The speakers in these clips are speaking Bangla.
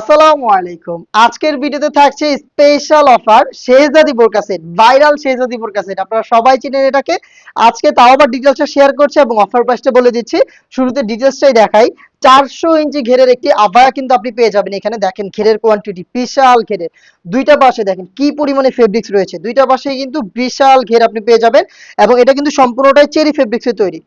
আসসালামু আলাইকুম। আজকের ভিডিওতে থাকছে স্পেশাল অফার শেহজাদি বোরকা সেট, ভাইরাল শেহজাদি বোরকা সেট। আপনারা সবাই চিনেন এটাকে। আজকে তাও আবার ডিটেইলসটা শেয়ার করছি এবং অফার প্রাইসটা বলে দিচ্ছি। শুরুতে ডিটেইলসটাই দেখাই। 400 ইঞ্চি ঘেরের একটি আবায়া কিন্তু আপনি পেয়ে যাবেন। এখানে দেখেন ঘেরের কোয়ান্টিটি বিশাল ঘেরের। দুইটা পাশে দেখেন কি পরিমাণে ফেব্রিক্স রয়েছে। দুইটা পাশেই কিন্তু বিশাল ঘের আপনি পেয়ে যাবেন এবং এটা কিন্তু সম্পূর্ণটাই চেরি ফেব্রিক্সে তৈরি।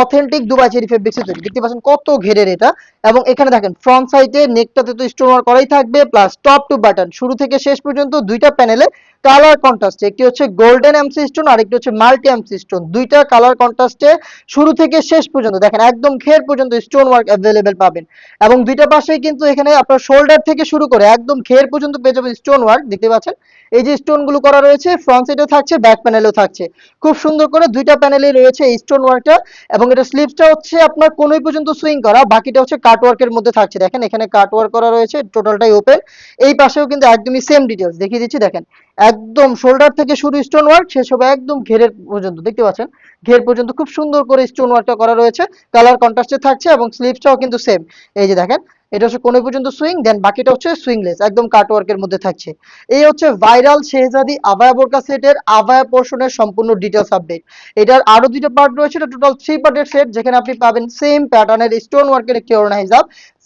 অথেন্টিক দুবাই চেরি ফেব্রিক্সে তৈরি। দেখতে পাচ্ছেন কত ঘেরের এটা। এবং এখানে দেখেন ফ্রন্ট সাইডে নেকটাতে তো স্টোন ওয়ার্ক করাই থাকবে, প্লাস টপ টু বাটন শুরু থেকে শেষ পর্যন্ত দুইটা প্যানেলে কালার কন্ট্রাস্টে, একটি হচ্ছে গোল্ডেন এমসি স্টোন আর একটি হচ্ছে মাল্টি এমসি স্টোন, দুইটা কালার কন্ট্রাস্টে শুরু থেকে শেষ পর্যন্ত দেখেন একদম ঘের পর্যন্ত স্টোন ওয়ার্ক অ্যাভেলেবেল পাবেন। এবং দুইটা পাশেই কিন্তু এখানে আপনার শোল্ডার থেকে শুরু করে একদম ঘের পর্যন্ত পেয়ে যাবেন স্টোন ওয়ার্ক। দেখতে পাচ্ছেন এই যে স্টোন গুলো করা রয়েছে, ফ্রন্ট সাইডেও থাকছে, ব্যাক প্যানেলেও থাকছে। খুব সুন্দর করে দুইটা প্যানেলে রয়েছে এই স্টোন ওয়ার্কটা। এবং এটা স্লিভসটা হচ্ছে আপনার কোনই পর্যন্ত সুইং করা, বাকিটা হচ্ছে কাট ওয়ার্কের মধ্যে থাকছে। দেখেন এখানে কাট ওয়ার্ক করা রয়েছে, টোটালটাই ওপেন। এই পাশেও কিন্তু একদমই সেম ডিটেইলস দেখিয়ে দিচ্ছি। দেখেন একদম শোল্ডার থেকে শুরু স্টোন ওয়ার্ক, শেষ হবে একদম ঘেরের পর্যন্ত। দেখতে পাচ্ছেন ঘের পর্যন্ত খুব সুন্দর করে স্টোন ওয়ার্কটা করা রয়েছে, কালার কন্ট্রাস্টে থাকছে এবং স্লিভসটাও কিন্তু সেম। এই যে দেখেন এটা হচ্ছে কোনই পর্যন্ত সুইং, দেন বাকিটা হচ্ছে সুইংলেস, একদম কাট ওয়ার্কের মধ্যে থাকছে। এই হচ্ছে ভাইরাল শেহজাদি আবায়া বোরকা সেটের আবায়া পোর্শনের সম্পূর্ণ ডিটেইলস আপডেট। এটার আরো দুইটা পার্ট রয়েছে, এটা টোটাল 3 পার্টের সেট, যেখানে আপনি পাবেন সেম প্যাটার্নের স্টোন ওয়ার্কের একটি ওড়না হিজাব,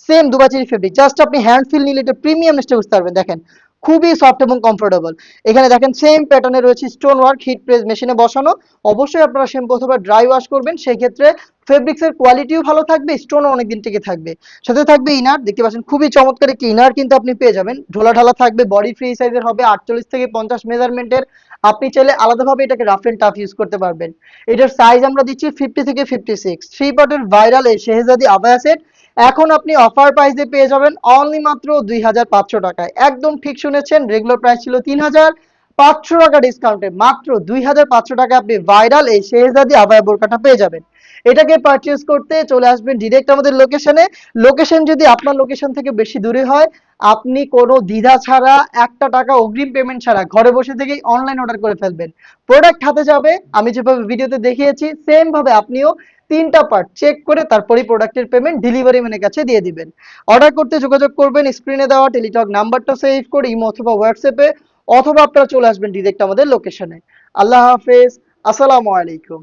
সেম দুবাচেরি ফেব্রিক। জাস্ট আপনি হ্যান্ড ফিল নিলে এটা প্রিমিয়ামনেসটা বুঝতে পারবেন। দেখেন খুবই সফট এবং কমফোর্টেবল। এখানে দেখেন সেম প্যাটার্নে রয়েছে স্টোন ওয়ার্ক, হিট প্রেস মেশিনে বসানো। অবশ্যই আপনারা শ্যাম্পু অথবা ড্রাই ওয়াশ করবেন, সেই ক্ষেত্রে ফেব্রিক্সের কোয়ালিটিও ভালো থাকবে, স্টোনও অনেকদিন টিকে থাকবে। সাথে থাকবে ইনার, দেখতে পাচ্ছেন খুবই চমৎকার একটি ইনার কিন্তু আপনি পেয়ে যাবেন। ঢোলা ঢালা থাকবে, বডি ফ্রি সাইজের হবে, 48 থেকে 50 মেজারমেন্টের। আপনি চাইলে আলাদাভাবে এটাকে রাফ এন্ড টাফ ইউজ করতে পারবেন। এটার সাইজ আমরা দিচ্ছি 50 থেকে 56। 3 পার্টের ভাইরাল এই শেহজাদি আবায়া সেট এখন আপনি অফার প্রাইসে পেয়ে যাবেন অনলি মাত্র 2500 টাকায়। একদম ঠিক শুনেছেন, রেগুলার প্রাইস ছিল 3500 টাকা, ডিসকাউন্টে মাত্র 2500 টাকা আপনি ভাইরাল এই শেহজাদি আবায়া বোরকাটা পেয়ে যাবেন। এটাকে পারচেজ করতে চলে আসবেন ডিরেক্ট আমাদের লোকেশনে। লোকেশন যদি আপনার লোকেশন থেকে বেশি দূরে হয়, আপনি কোনো দ্বিধা ছাড়া, একটা টাকা অগ্রিম পেমেন্ট ছাড়া ঘরে বসে থেকেই অনলাইন অর্ডার করে ফেলবেন। প্রোডাক্ট হাতে যাবে, আমি যেভাবে ভিডিওতে দেখিয়েছি সেম ভাবে আপনিও 3টা পার্ট চেক করে তারপরেই প্রোডাক্টের পেমেন্ট ডেলিভারি ম্যানের কাছে দিয়ে দিবেন। অর্ডার করতে যোগাযোগ করবেন স্ক্রিনে দেওয়া টেলিটক নাম্বারটা সেভ করে ইমো অথবা হোয়াটসঅ্যাপে, অথবা আপনারা চলে আসবেন ডিরেক্ট আমাদের লোকেশনে। আল্লাহ হাফেজ, আসসালামু আলাইকুম।